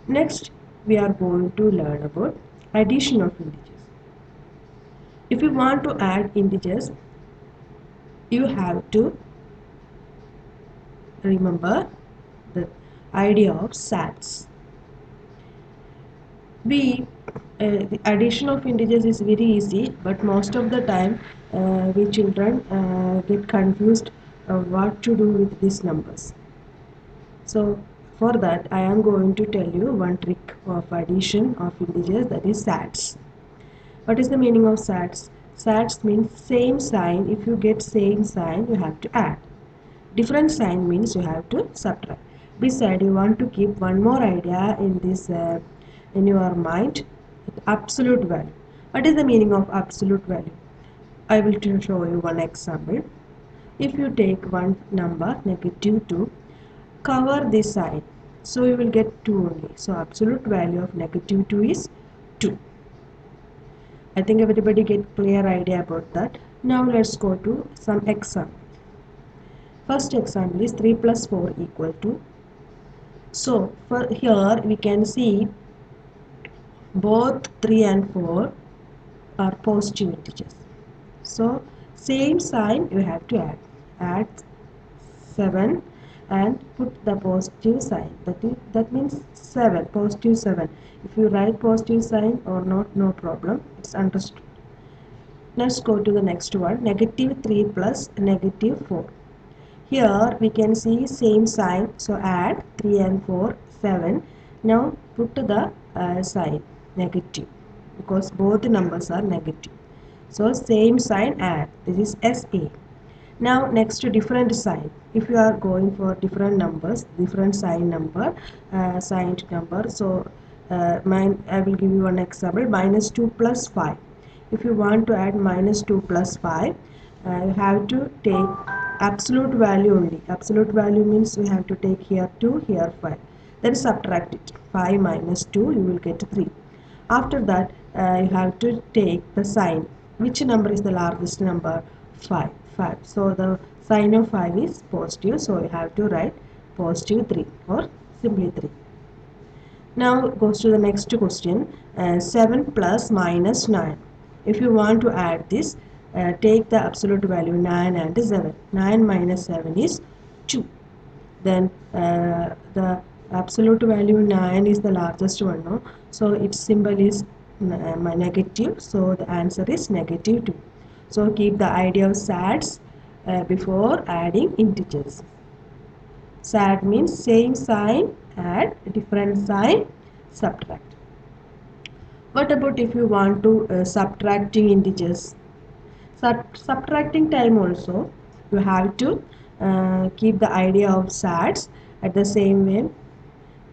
Next, we are going to learn about addition of integers. If you want to add integers, you have to remember the idea of SATs. The addition of integers is very easy, but most of the time we children get confused what to do with these numbers. So for that I am going to tell you one trick of addition of integers, that is SATs. What is the meaning of SATs? SATs means same sign. If you get same sign, you have to add. Different sign means you have to subtract. Beside, you want to keep one more idea in this in your mind: absolute value. What is the meaning of absolute value? I will show you one example. If you take one number -2, cover this side, so you will get 2 only. So absolute value of -2 is 2. I think everybody get clear idea about that. Now let's go to some example. First example is 3 plus 4 equal to. So for here we can see both 3 and 4 are positive integers. So same sign you have to add. Add 7 and put the positive sign. That means 7, positive 7. If you write positive sign or not, no problem. It's understood. Let's go to the next one. -3 plus -4. Here we can see same sign. So add 3 and 4, 7. Now put the sign negative, because both numbers are negative. So same sign, add. This is SA. Now next to different sign. If you are going for different numbers, different sign number, signed number. So I will give you one example. -2 plus 5. If you want to add -2 plus 5, you have to take absolute value only. Absolute value means you have to take here 2, here 5. Then subtract it. 5 minus 2, you will get 3. After that, you have to take the sign. Which number is the largest number? 5. 5. So the sign of 5 is positive. So you have to write positive 3 or simply 3. Now goes to the next question. 7 plus minus 9. If you want to add this, take the absolute value 9 and 7. 9 minus 7 is 2. Then the absolute value 9 is the largest one, no? So its symbol is negative, so the answer is -2. So keep the idea of SATs before adding integers. SAT means same sign, add, different sign, subtract. What about if you want to subtracting integers? Subtracting time also, you have to keep the idea of SATs. At the same way,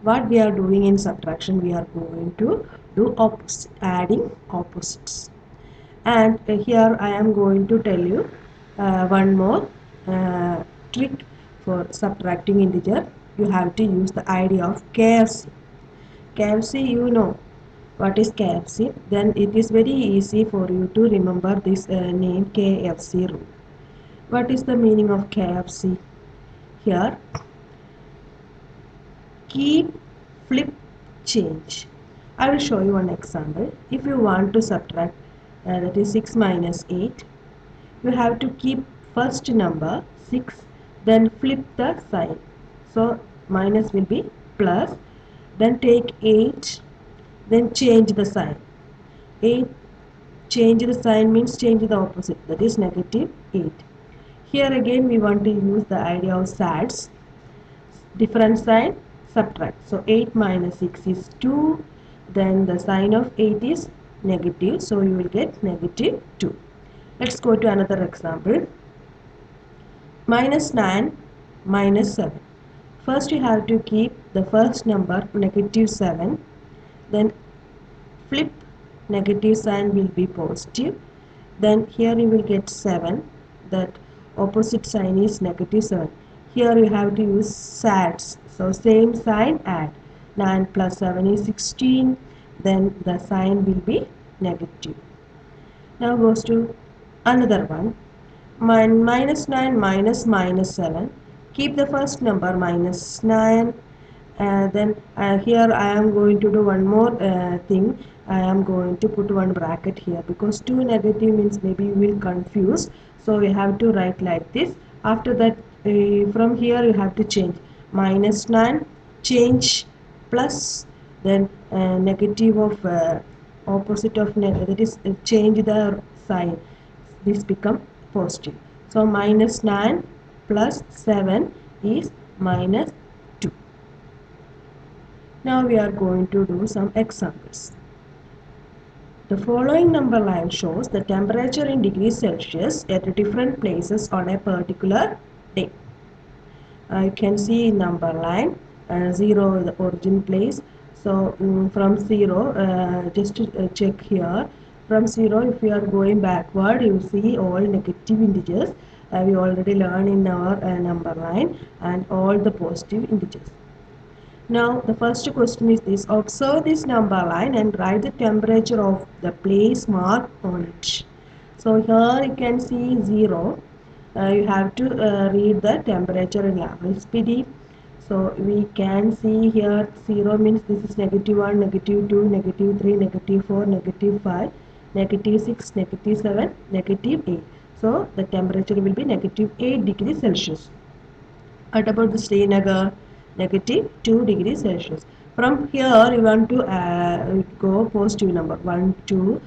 what we are doing in subtraction, we are going to do opposite, adding opposites. And here I am going to tell you one more trick for subtracting integer. You have to use the idea of KFC. KFC, you know what is KFC. Then it is very easy for you to remember this name, KFC rule. What is the meaning of KFC? Here, keep, flip, change. I will show you one example. If you want to subtract, that is 6 minus 8, you have to keep first number 6, then flip the sign. So minus will be plus, then take 8, then change the sign. 8, change the sign means change the opposite, that is -8. Here again we want to use the idea of SATs. Different sign, subtract. So 8 minus 6 is 2. Then the sign of 8 is negative. So you will get -2. Let's go to another example. -9 minus 7. First you have to keep the first number -7. Then flip, negative sign will be positive. Then here you will get 7. That opposite sign is -7. Here you have to use SATs. So same sign, add. 9 plus 7 is 16. Then the sign will be negative. Now goes to another one. -9 minus -7. Keep the first number -9 Then here I am going to do one more thing. I am going to put one bracket here because 2 negative means maybe you will confuse, so we have to write like this. After that, from here you have to change -9, change plus, then negative of opposite of that is change the sign, this become positive. So -9 plus 7 is -2. Now we are going to do some examples. The following number line shows the temperature in degrees Celsius at different places on a particular day. You can see number line, 0 the origin place. So from 0, just to check here, from 0 if we are going backward, you see all negative integers. We already learned in our number line, and all the positive integers. Now the first question is this: observe this number line and write the temperature of the place marked on it. So here you can see 0. You have to read the temperature in LaHoulSPD. So we can see here 0 means this is -1, -2, -3, -4, -5, -6, -7, -8. So the temperature will be -8 degrees Celsius. What about the Srinagar? -2 degrees Celsius. From here you want to go positive number 1, 2,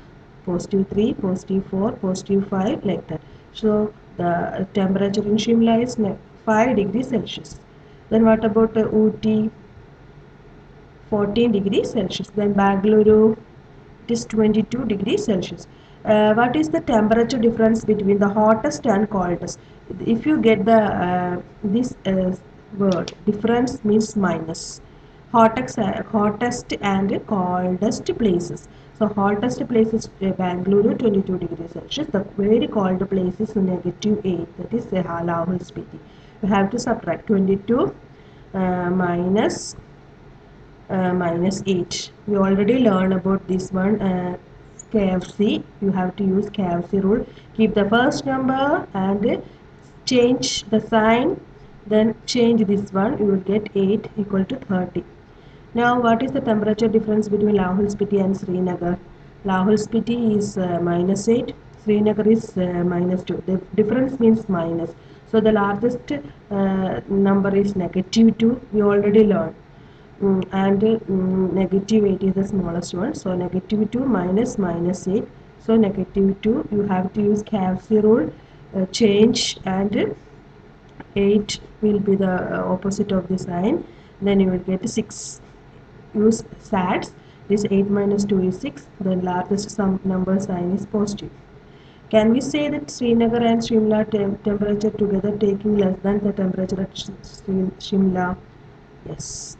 +3, +4, +5, like that. So the temperature in Shimla is 5 degrees Celsius. Then what about Ooty? 14 degrees Celsius. Then Bangalore, it is 22 degrees Celsius. What is the temperature difference between the hottest and coldest? If you get the this word, difference means minus. Hottest and coldest places. So hottest place is Bangalore, 22 degrees Celsius. The very cold place is -8. That is LaHoulSPD. You have to subtract 22 minus -8. We already learned about this one. KFC, you have to use KFC rule. Keep the first number and change the sign, then change this one. You will get 8 equal to 30. Now what is the temperature difference between LaHoulSPD and Srinagar? LaHoulSPD is -8, Srinagar is -2. The difference means minus. So the largest number is -2. We already learned. And -8 is the smallest one. So -2 minus -8. So -2, you have to use KFC rule, change, and 8 will be the opposite of the sign. Then you will get 6. Use SATs. This 8 minus 2 is 6. The largest sum number sign is positive. Can we say that Srinagar and Shimla temperature together taking less than the temperature at Shimla? Yes.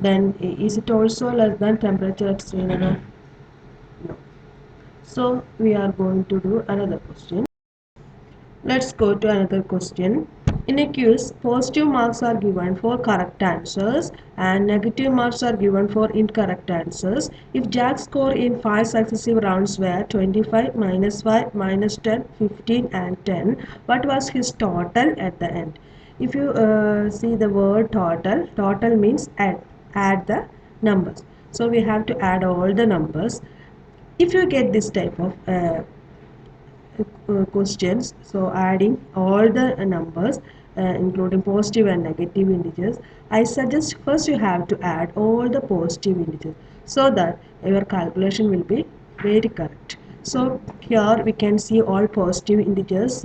Then is it also less than temperature at Srinagar? No. So we are going to do another question. Let's go to another question. In a quiz, positive marks are given for correct answers and negative marks are given for incorrect answers. If Jack's score in 5 successive rounds were 25, -5, -10, 15 and 10, what was his total at the end? If you see the word total, total means add the numbers. So we have to add all the numbers. If you get this type of questions, so adding all the numbers including positive and negative integers, I suggest first you have to add all the positive integers so that your calculation will be very correct. So here we can see all positive integers,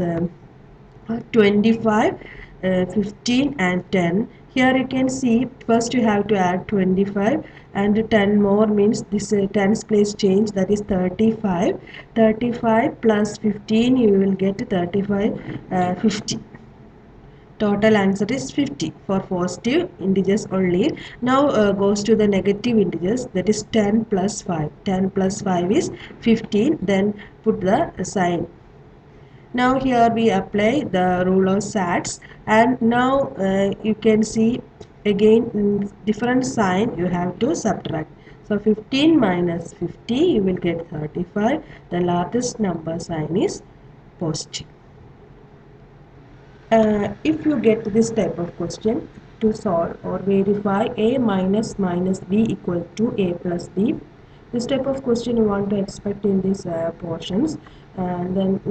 25, 15 and 10. Here you can see first you have to add 25 and 10 more means this 10's place change, that is 35. 35 plus 15 you will get 35, 50. Total answer is 50 for positive integers only. Now goes to the negative integers, that is 10 plus 5. 10 plus 5 is 15. Then put the sign. Now here we apply the rule of SATs, and now you can see again different sign you have to subtract. So 15 minus 50 you will get 35. The largest number sign is positive. If you get this type of question, to solve or verify a minus b equal to a plus b. This type of question you want to expect in these portions. And then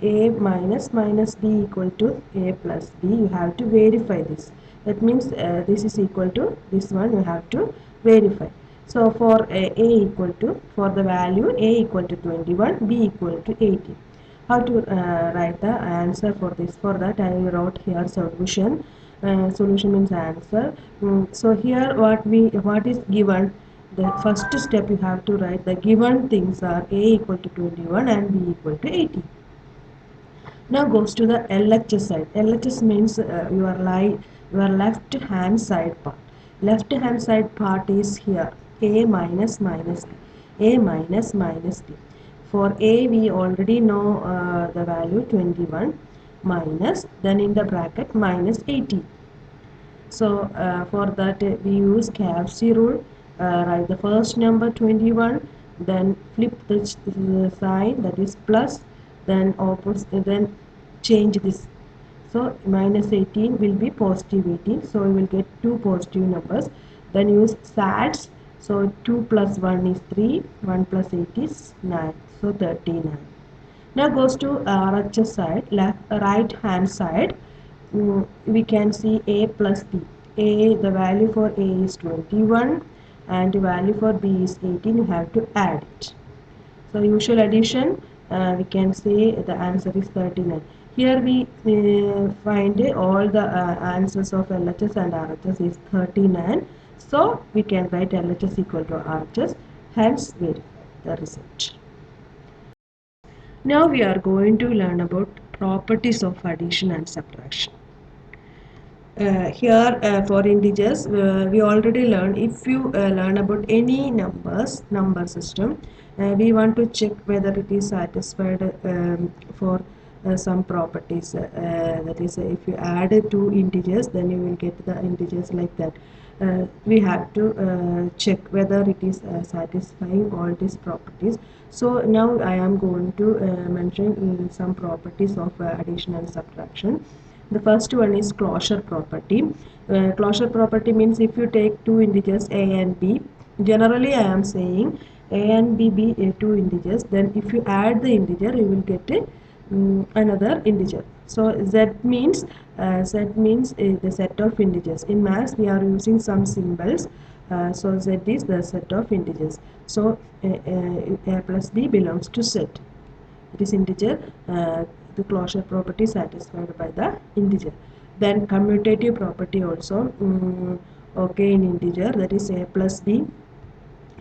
a minus b equal to a plus b, you have to verify this. That means this is equal to this one, you have to verify. So for a equal to, for the value a equal to 21, b equal to 18. How to write the answer for this? For that I wrote here solution. Solution means answer. So here what is given? The first step you have to write the given things are a equal to 21 and b equal to 18. Now goes to the LHS side. LHS means your left hand side part. Left hand side part is here a minus minus b. A minus b. For a we already know the value 21 minus, then in the bracket minus 18. So for that we use CAPC rule. Write the first number 21, then flip the sign, that is plus, then opposite, then change this. So minus 18 will be positive 18. So we will get two positive numbers. Then use SATs. So 2 plus 1 is 3, 1 plus 8 is 9. So 39. Now goes to RHS side, right hand side. We can see a plus b. The value for a is 21 and the value for b is 18. You have to add it. So usual addition, we can say the answer is 39. Here we find all the answers of LHS and RHS is 39. So we can write LHS equal to RHS, hence verify the result. Now we are going to learn about properties of addition and subtraction. Here for integers, we already learned, if you learn about any number system, we want to check whether it is satisfied for some properties. That is, if you add two integers, then you will get the integers like that. We have to check whether it is satisfying all these properties. So now I am going to mention some properties of addition and subtraction. The first one is closure property. Closure property means if you take two integers a and b, generally I am saying a and b be two integers, then if you add the integer you will get another integer. So z means the set of integers. In maths we are using some symbols. So z is the set of integers. So a plus b belongs to set. It is integer. The closure property satisfied by the integer. Then commutative property also okay in integer, that is a plus b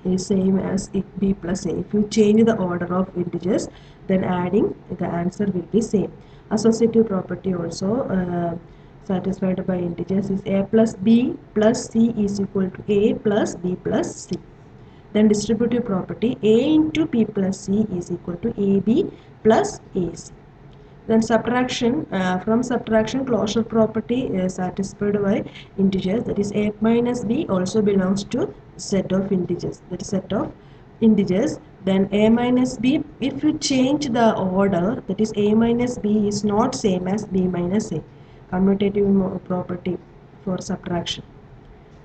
is same as b plus a. If you change the order of integers, then adding the answer will be same. Associative property also satisfied by integers is a plus b plus c is equal to a plus b plus c. Then distributive property a into b plus c is equal to ab plus ac. Then subtraction, from subtraction closure property is satisfied by integers, that is a minus b also belongs to set of integers, that is set of integers. Then a minus b, if you change the order, that is a minus b is not same as b minus a. Commutative property for subtraction,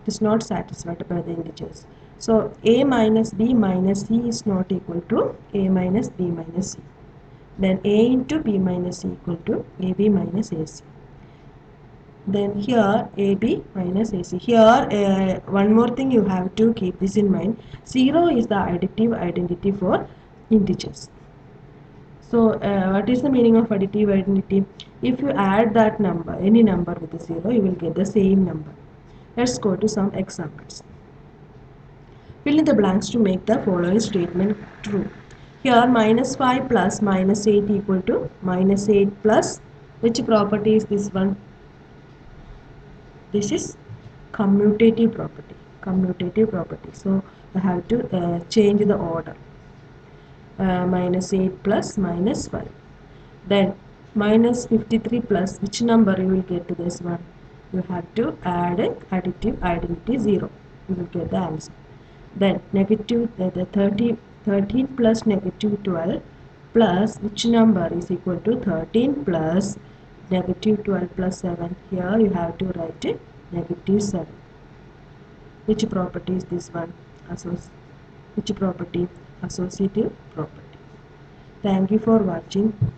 it is not satisfied by the integers. So a minus b minus c is not equal to a minus b minus c. Then a into b minus c equal to ab minus ac. Then here ab minus ac. Here one more thing you have to keep this in mind. 0 is the additive identity for integers. So what is the meaning of additive identity? If you add that number, any number with a 0, you will get the same number. Let's go to some examples. Fill in the blanks to make the following statement true. Here minus 5 plus minus 8 equal to minus 8 plus, which property is this one? This is commutative property. Commutative property. So I have to change the order. Minus 8 plus minus 5. Then minus 53 plus, which number you will get to this one? You have to add additive identity 0. You will get the answer. Then negative the 13 plus negative 12 plus which number is equal to 13 plus negative 12 plus 7. Here you have to write it negative 7. Which property is this one? Which property? Associative property. Thank you for watching.